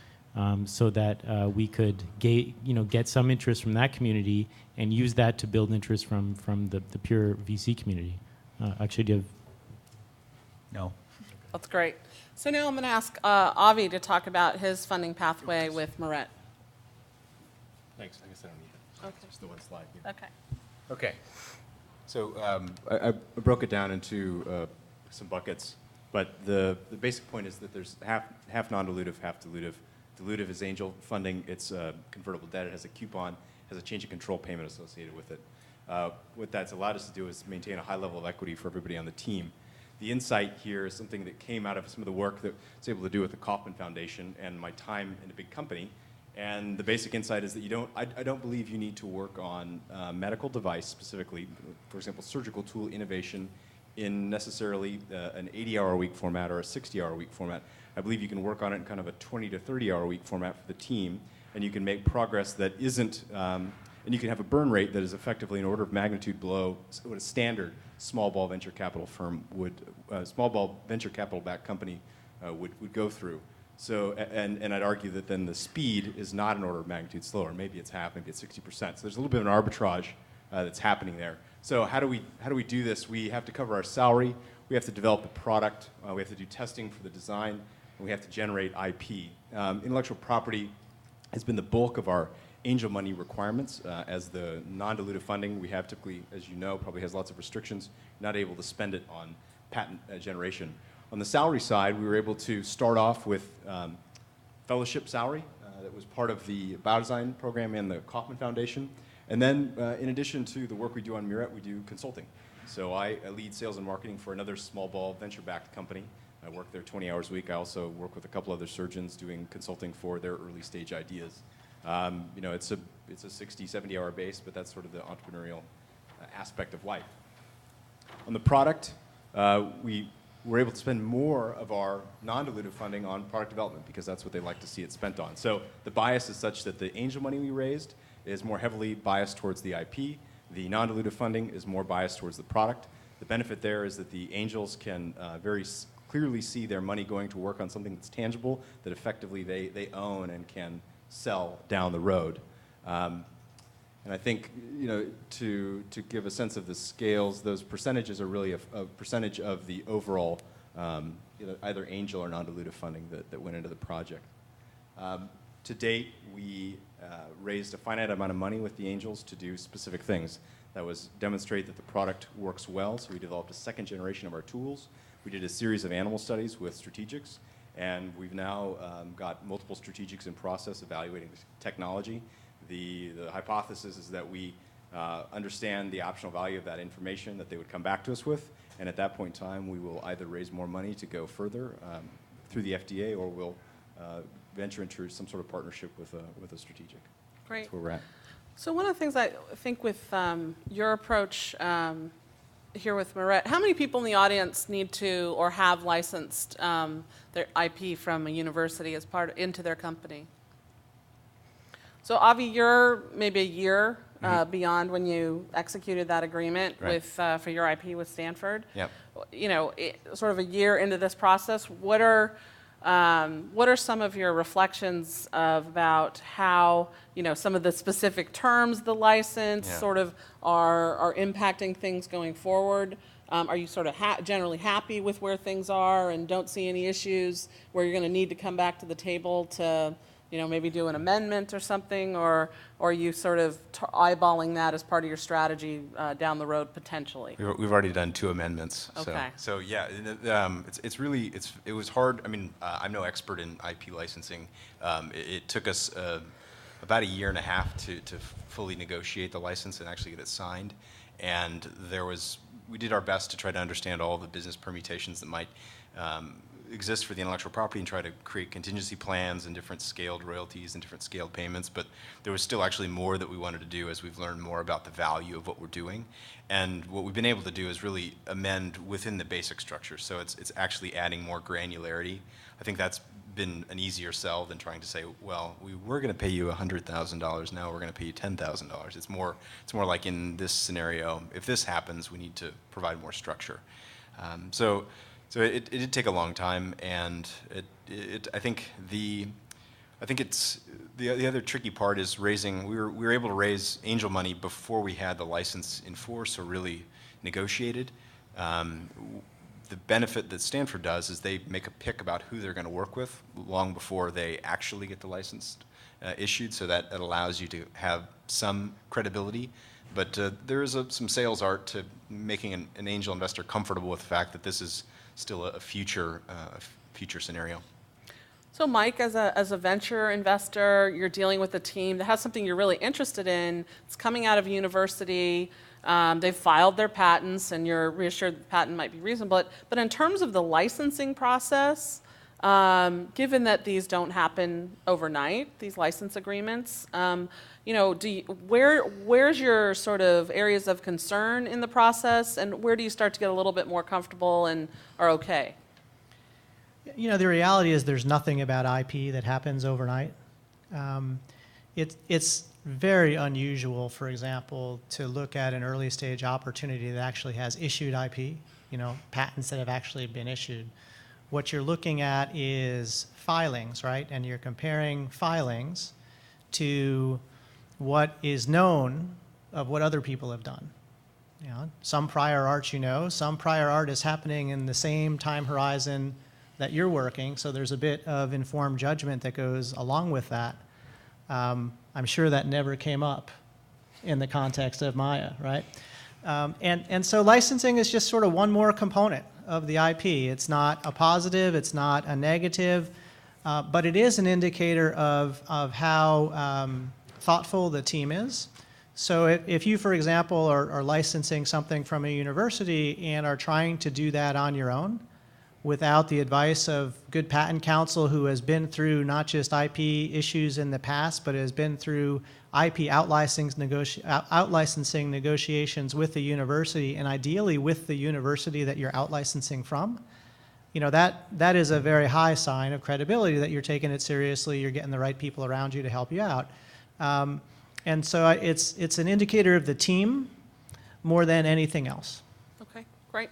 so that we could get some interest from that community and use that to build interest from the pure VC community. Actually, do you have? No. That's great. So now I'm going to ask Avi to talk about his funding pathway with Moret. Thanks. I guess I don't need it. Okay. Just the one slide. Yeah. Okay. Okay. So I broke it down into some buckets, but the basic point is that there's half non-dilutive, half dilutive. Dilutive is angel funding. It's convertible debt. It has a coupon, has a change of control payment associated with it. What that's allowed us to do is maintain a high level of equity for everybody on the team. The insight here is something that came out of some of the work that I was able to do with the Kauffman Foundation and my time in a big company. And the basic insight is that I don't believe you need to work on medical device specifically, for example, surgical tool innovation in necessarily an 80-hour-a-week format or a 60-hour-a-week format. I believe you can work on it in kind of a 20 to 30-hour-a-week format for the team, and you can make progress that isn't, and you can have a burn rate that is effectively an order of magnitude below what a standard small ball venture capital firm would, small ball venture capital backed company would go through. So, and I'd argue that then the speed is not an order of magnitude slower. Maybe it's half, maybe it's 60%. So there's a little bit of an arbitrage that's happening there. So how do we do this? We have to cover our salary. We have to develop the product. We have to do testing for the design, and we have to generate IP. Intellectual property has been the bulk of our angel money requirements. As the non-dilutive funding we have typically, as you know, probably has lots of restrictions. You're not able to spend it on patent generation. On the salary side, we were able to start off with fellowship salary that was part of the Biodesign program and the Kauffman Foundation. And then, in addition to the work we do on Moret, we do consulting. So I lead sales and marketing for another small ball venture-backed company. I work there 20 hours a week. I also work with a couple other surgeons doing consulting for their early stage ideas. It's a 60, 70-hour base, but that's sort of the entrepreneurial aspect of life. On the product, we were able to spend more of our non-dilutive funding on product development because that's what they like to see it spent on. So the bias is such that the angel money we raised is more heavily biased towards the IP. The non-dilutive funding is more biased towards the product. The benefit there is that the angels can very clearly see their money going to work on something that's tangible, that effectively they own and can sell down the road. And I think, to give a sense of the scales, those percentages are really a percentage of the overall, either angel or non-dilutive funding that went into the project. To date, we raised a finite amount of money with the angels to do specific things. That was demonstrate that the product works well, so we developed a second generation of our tools. We did a series of animal studies with strategics, and we've now got multiple strategics in process evaluating the technology. The hypothesis is that we understand the optional value of that information that they would come back to us with, and at that point in time, we will either raise more money to go further through the FDA, or we'll venture into some sort of partnership with a strategic. Great. That's where we're at. So one of the things I think with your approach here with Mirette, how many people in the audience need to or have licensed their IP from a university as into their company? So Avi, you're maybe a year beyond when you executed that agreement with for your IP with Stanford. Yep. You know, sort of a year into this process, what are some of your reflections about how, you know, some of the specific terms of the license sort of are impacting things going forward? Are you sort of generally happy with where things are and don't see any issues where you're going to need to come back to the table to, you know, maybe do an amendment or something, or are you sort of eyeballing that as part of your strategy down the road potentially? We've already done 2 amendments. Okay. So yeah, it was hard. I mean, I'm no expert in IP licensing. It took us about a year and a half to fully negotiate the license and actually get it signed. And we did our best to try to understand all the business permutations that might exist for the intellectual property and try to create contingency plans and different scaled royalties and different scaled payments, but there was still actually more that we wanted to do as we've learned more about the value of what we're doing. And what we've been able to do is really amend within the basic structure, so it's actually adding more granularity. I think that's been an easier sell than trying to say, well, we were going to pay you $100,000, now we're going to pay you $10,000. It's more like in this scenario, if this happens, we need to provide more structure. So it did take a long time, and I think the other tricky part is raising. We were able to raise angel money before we had the license in force or really negotiated. The benefit that Stanford does is they make a pick about who they're going to work with long before they actually get the license issued, so that allows you to have some credibility. But there is some sales art to making an angel investor comfortable with the fact that this is still a future scenario. So Mike, as a venture investor, you're dealing with a team that has something you're really interested in. It's coming out of university. They've filed their patents, and you're reassured the patent might be reasonable. But in terms of the licensing process, given that these don't happen overnight, these license agreements, you know, where's your sort of areas of concern in the process, and where do you start to get a little bit more comfortable and are okay? You know, the reality is there's nothing about IP that happens overnight. It's very unusual, for example, to look at an early stage opportunity that actually has issued IP, you know, patents that have actually been issued. What you're looking at is filings, right? And you're comparing filings to what is known of what other people have done. You know, some prior art, you know, some prior art is happening in the same time horizon that you're working, so there's a bit of informed judgment that goes along with that. I'm sure that never came up in the context of Maya, right? And so licensing is just sort of one more component of the IP. It's not a positive, it's not a negative, but it is an indicator of how thoughtful the team is. So if you, for example, are licensing something from a university and are trying to do that on your own, without the advice of good patent counsel who has been through not just IP issues in the past, but has been through IP out-licensing negotiations with the university, and ideally with the university that you're out-licensing from, you know, that is a very high sign of credibility that you're taking it seriously, you're getting the right people around you to help you out. And so it's an indicator of the team more than anything else. Okay, great.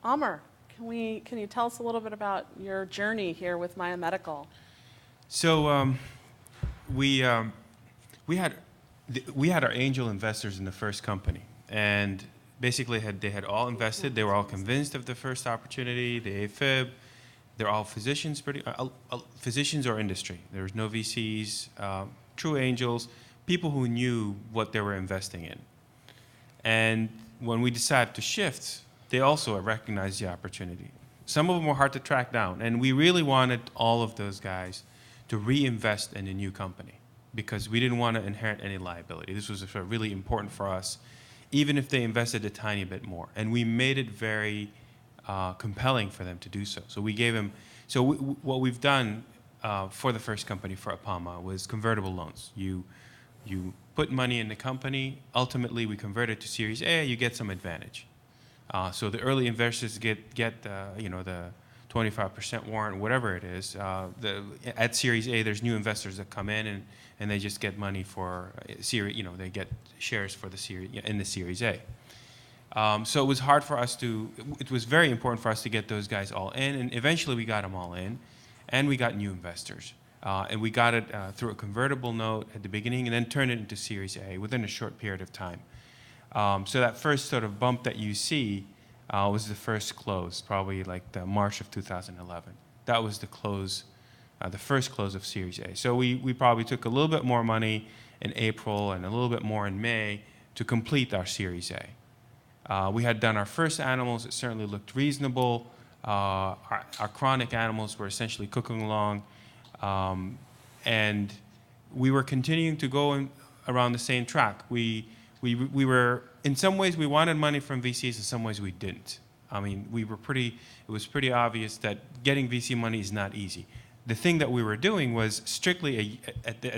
Amr, can you tell us a little bit about your journey here with Maya Medical? So we had our angel investors in the first company, and basically they had all invested. They were all convinced of the first opportunity, the AFib. They're all physicians, physicians or industry. There was no VCs, true angels, people who knew what they were investing in. And when we decided to shift, they also recognized the opportunity. Some of them were hard to track down, and we really wanted all of those guys to reinvest in a new company because we didn't want to inherit any liability. This was really important for us, even if they invested a tiny bit more. And we made it very compelling for them to do so. So we gave them, what we've done for the first company, for Apama, was convertible loans. You put money in the company, ultimately we convert it to Series A, you get some advantage. So the early investors get the 25% warrant, whatever it is. At Series A, there's new investors that come in and they just get money for they get shares for the series in the Series A. So it was hard for us it was very important for us to get those guys all in, and eventually we got them all in, and we got new investors. And we got it through a convertible note at the beginning and then turned it into Series A within a short period of time. So that first sort of bump that you see was the first close, probably like the March of 2011. That was the close, the first close of Series A. So we probably took a little bit more money in April and a little bit more in May to complete our Series A. We had done our first animals. It certainly looked reasonable. Our chronic animals were essentially cooking along. And we were continuing to go around the same track. We were, in some ways, we wanted money from VCs, in some ways we didn't. I mean, it was pretty obvious that getting VC money is not easy. The thing that we were doing was strictly,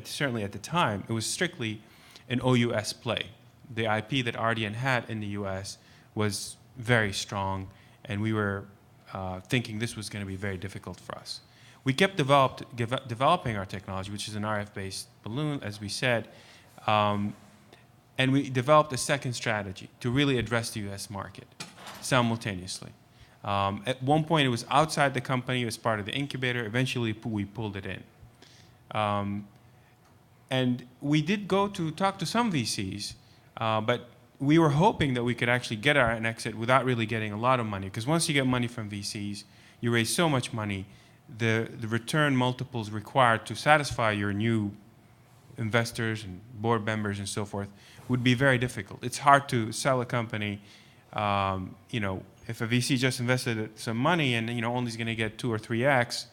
certainly at the time, it was strictly an OUS play. The IP that Ardian had in the US was very strong, and we were thinking this was going to be very difficult for us. We kept developing our technology, which is an RF-based balloon, as we said, and we developed a second strategy to really address the US market simultaneously. At one point, it was outside the company, it was part of the incubator. Eventually, we pulled it in. And we did go to talk to some VCs, but we were hoping that we could actually get an exit without really getting a lot of money, because once you get money from VCs, you raise so much money, the return multiples required to satisfy your new investors and board members and so forth would be very difficult. It's hard to sell a company, if a VC just invested some money and only is going to get 2 or 3x,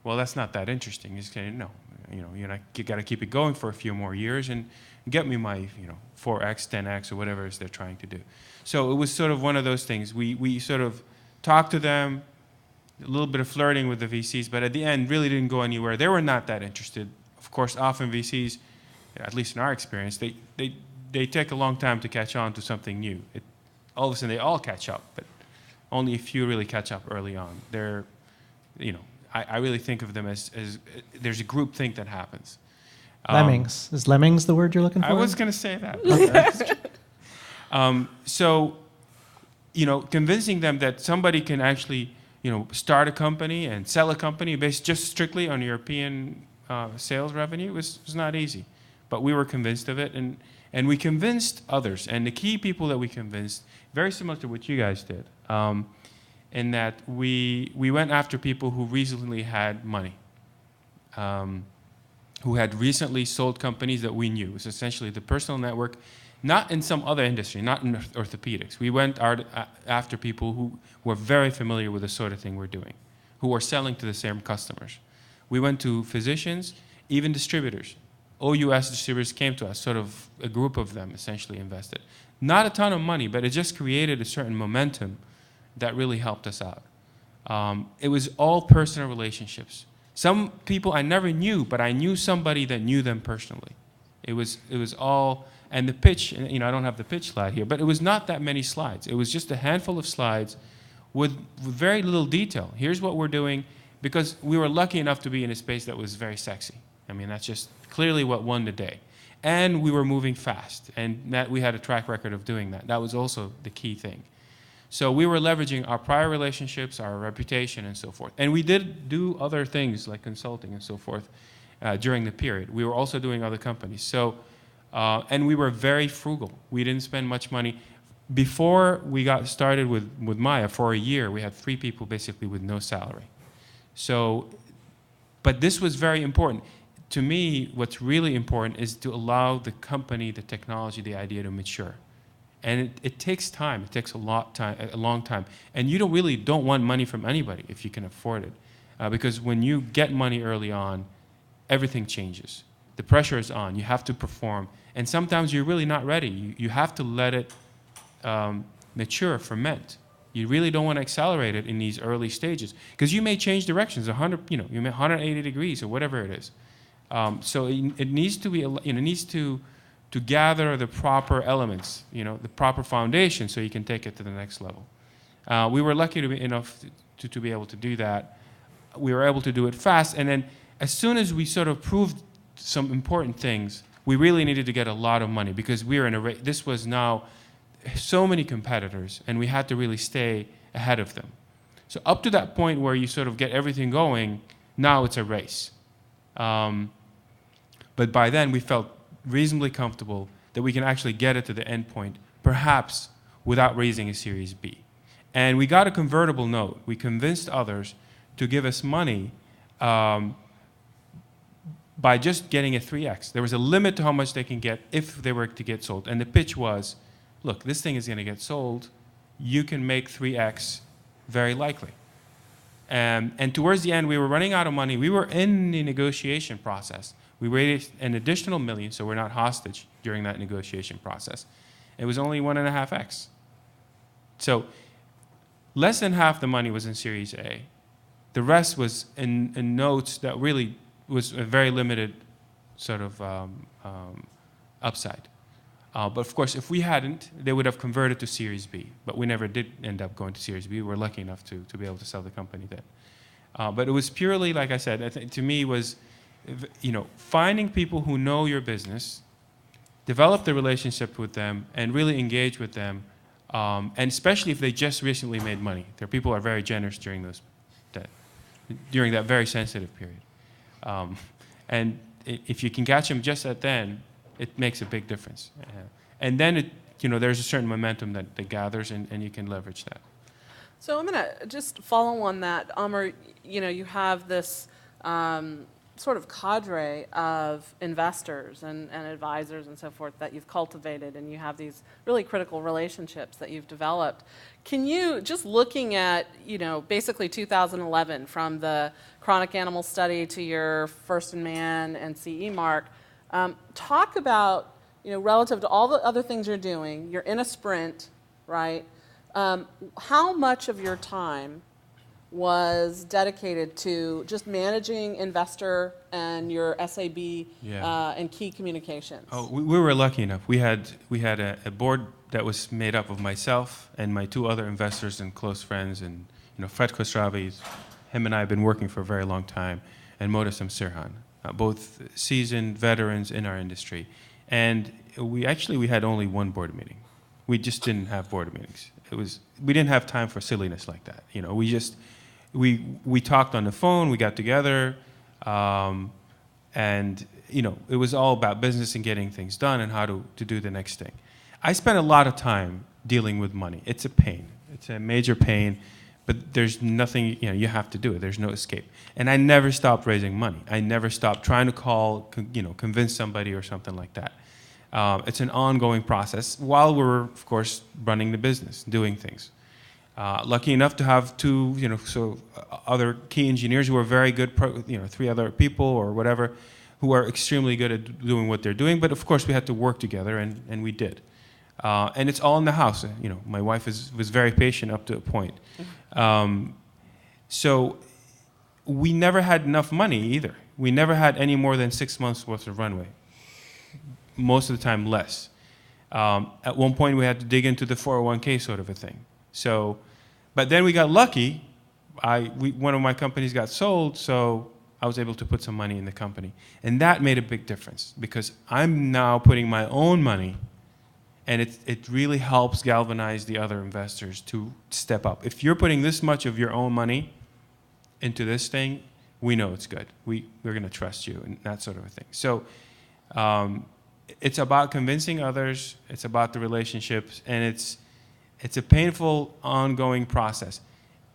well, that's not that interesting. It's going to, you got to keep it going for a few more years and get me my 4x, 10x, or whatever it is they're trying to do. So it was sort of one of those things. We sort of talked to them, a little bit of flirting with the VCs, but at the end really didn't go anywhere. They were not that interested. Of course, often VCs, at least in our experience, they take a long time to catch on to something new. All of a sudden they all catch up, but only a few really catch up early on. They're, I really think of them as there's a group think that happens. Lemmings. Is lemmings the word you're looking for? I was going to say that. So, convincing them that somebody can actually, start a company and sell a company based just strictly on European sales revenue was not easy. But we were convinced of it, and we convinced others. And the key people that we convinced, very similar to what you guys did, in that we went after people who recently had money, who had recently sold companies that we knew. It was essentially the personal network, not in some other industry, not in orthopedics. We went after people who were very familiar with the sort of thing we're doing, who were selling to the same customers. We went to physicians, even distributors. OUS distributors came to us, sort of a group of them essentially invested. Not a ton of money, but it just created a certain momentum that really helped us out. It was all personal relationships. Some people I never knew, but I knew somebody that knew them personally. It was all, and the pitch, I don't have the pitch slide here, but it was not that many slides. It was just a handful of slides with very little detail. Here's what we're doing, because we were lucky enough to be in a space that was very sexy. I mean, that's just clearly what won the day. And we were moving fast, and that we had a track record of doing that. That was also the key thing. So we were leveraging our prior relationships, our reputation, and so forth. And we did do other things like consulting and so forth during the period. We were also doing other companies. So, and we were very frugal. We didn't spend much money. Before we got started with Maya, for a year, we had 3 people basically with no salary. So, but this was very important. to me, what's really important is to allow the company, the technology, the idea to mature. And it takes time. It takes a long time. And you don't want money from anybody if you can afford it. Because when you get money early on, everything changes. The pressure is on. You have to perform. And sometimes you're really not ready. You have to let it mature, ferment. You really don't want to accelerate it in these early stages. Because you may change directions 180 degrees or whatever it is. So it needs to be, it needs to gather the proper elements, the proper foundation, so you can take it to the next level. We were lucky to be enough to be able to do that. We were able to do it fast, and then as soon as we sort of proved some important things, we really needed to get a lot of money because we were in a race. This was now so many competitors, and we had to really stay ahead of them. So up to that point where you sort of get everything going, now it's a race. But by then, we felt reasonably comfortable that we can actually get it to the end point, perhaps without raising a Series B. And we got a convertible note. We convinced others to give us money by just getting a 3x. There was a limit to how much they can get if they were to get sold. And the pitch was, look, this thing is going to get sold. You can make 3x very likely. And towards the end, we were running out of money. We were in the negotiation process. We raised an additional $1 million, so we're not hostage during that negotiation process. It was only 1.5x. So less than half the money was in Series A. The rest was in notes that really was a very limited sort of upside. But of course, if we hadn't, they would have converted to Series B. But we never did end up going to Series B. We were lucky enough to be able to sell the company then. But it was purely, like I said, to me was, finding people who know your business, develop the relationship with them, and really engage with them, and especially if they just recently made money. There people are very generous during that very sensitive period. And if you can catch them just at then, it makes a big difference. And then there's a certain momentum that gathers, and you can leverage that. So I'm going to just follow on that. Amr, you have this sort of cadre of investors and advisors and so forth that you've cultivated, and you have these really critical relationships that you've developed. Can you, just looking at, basically 2011, from the chronic animal study to your first in man and CE mark, talk about, relative to all the other things you're doing, you're in a sprint, right? How much of your time was dedicated to just managing investor and your SAB and key communications? Oh, we were lucky enough. We had a board that was made up of myself and my two other investors and close friends, and Fred Khosravi, him and I have been working for a very long time, and Modesam Sirhan, both seasoned veterans in our industry. And we had only one board meeting. We just didn't have board meetings. We didn't have time for silliness like that. We talked on the phone, we got together, and it was all about business and getting things done and how to do the next thing. I spent a lot of time dealing with money. It's a pain. It's a major pain, but there's nothing, you have to do it. There's no escape. And I never stopped raising money. I never stopped trying to call, convince somebody or something like that. It's an ongoing process while we're, of course, running the business, doing things. Lucky enough to have two, other key engineers who are very good, 3 other people or whatever, who are extremely good at doing what they're doing. But of course, we had to work together, and we did. And it's all in the house. My wife was very patient up to a point. So we never had enough money either. We never had any more than 6 months worth of runway. Most of the time, less. At one point, we had to dig into the 401k sort of a thing. So, but then we got lucky. One of my companies got sold, so I was able to put some money in the company. And that made a big difference because I'm now putting my own money, and it really helps galvanize the other investors to step up. If you're putting this much of your own money into this thing, we know it's good. We're going to trust you and that sort of a thing. So it's about convincing others. It's about the relationships, and it's a painful, ongoing process.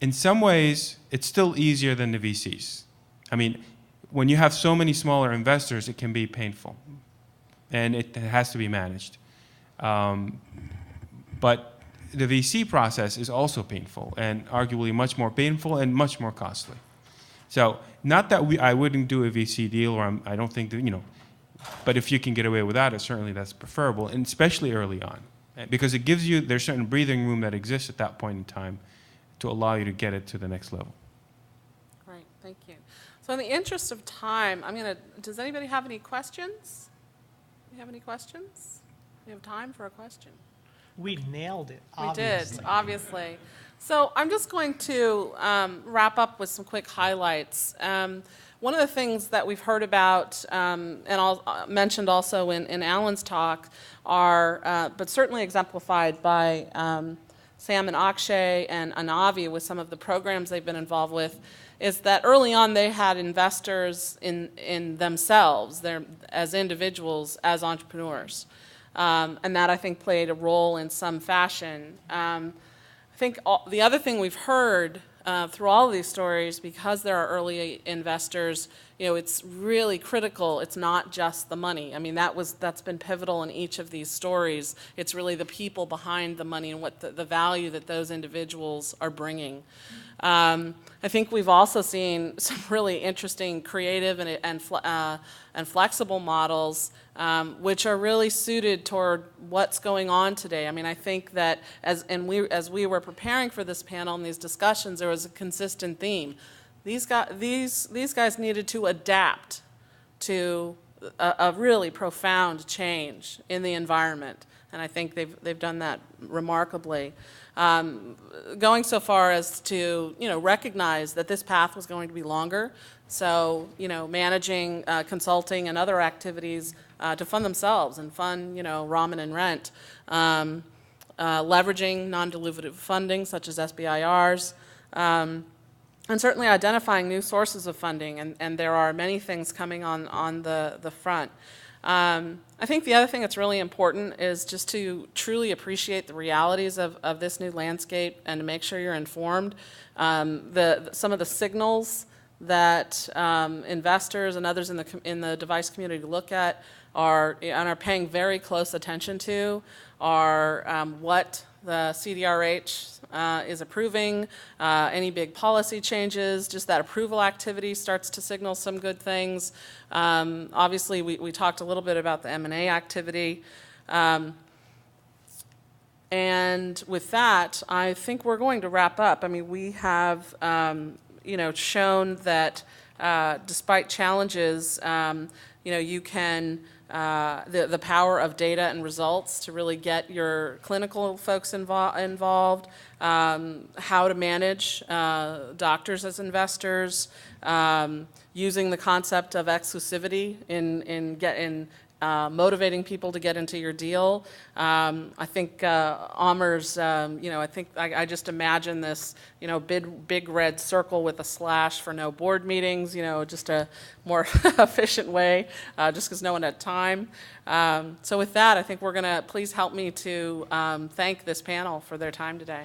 In some ways, it's still easier than the VCs. I mean, when you have so many smaller investors, it can be painful, and it has to be managed. But the VC process is also painful, and arguably much more painful and much more costly. So not that I wouldn't do a VC deal, or I don't think that, but if you can get away without it, certainly that's preferable, and especially early on, because it gives you, there's certain breathing room that exists at that point in time to allow you to get it to the next level. Great, thank you. So in the interest of time, does anybody have any questions? Do you have any questions? We have time for a question. We nailed it, We obviously. did, obviously. So I'm just going to wrap up with some quick highlights. One of the things that we've heard about, and I'll mentioned also in Alan's talk, are, but certainly exemplified by Sam and Akshay and Anavi with some of the programs they've been involved with, is that early on they had investors in themselves, as individuals, as entrepreneurs. And that, I think, played a role in some fashion. I think the other thing we've heard through all of these stories, because there are early investors, it's really critical. It's not just the money. I mean, that's been pivotal in each of these stories. It's really the people behind the money and what the value that those individuals are bringing. I think we've also seen some really interesting creative and flexible models, which are really suited toward what's going on today. I mean, I think that as we were preparing for this panel and these discussions, there was a consistent theme. These guys needed to adapt to a really profound change in the environment, and I think they've done that remarkably. Going so far as to recognize that this path was going to be longer, so managing consulting and other activities to fund themselves and fund ramen and rent, leveraging non-dilutive funding such as SBIRs, and certainly identifying new sources of funding, and there are many things coming on the front. I think the other thing that's really important is just to truly appreciate the realities of this new landscape and to make sure you're informed. Some of the signals that investors and others in the device community look at are paying very close attention to are what the CDRH is approving, any big policy changes, just that approval activity starts to signal some good things. Obviously, we talked a little bit about the M&A activity. And with that, I think we're going to wrap up. I mean, we have shown that despite challenges, you can the power of data and results to really get your clinical folks involved, how to manage doctors as investors, using the concept of exclusivity in motivating people to get into your deal. I think Amer's, I just imagine this, big red circle with a slash for no board meetings, just a more efficient way, just because no one had time. So with that, I think we're going to please help me to thank this panel for their time today.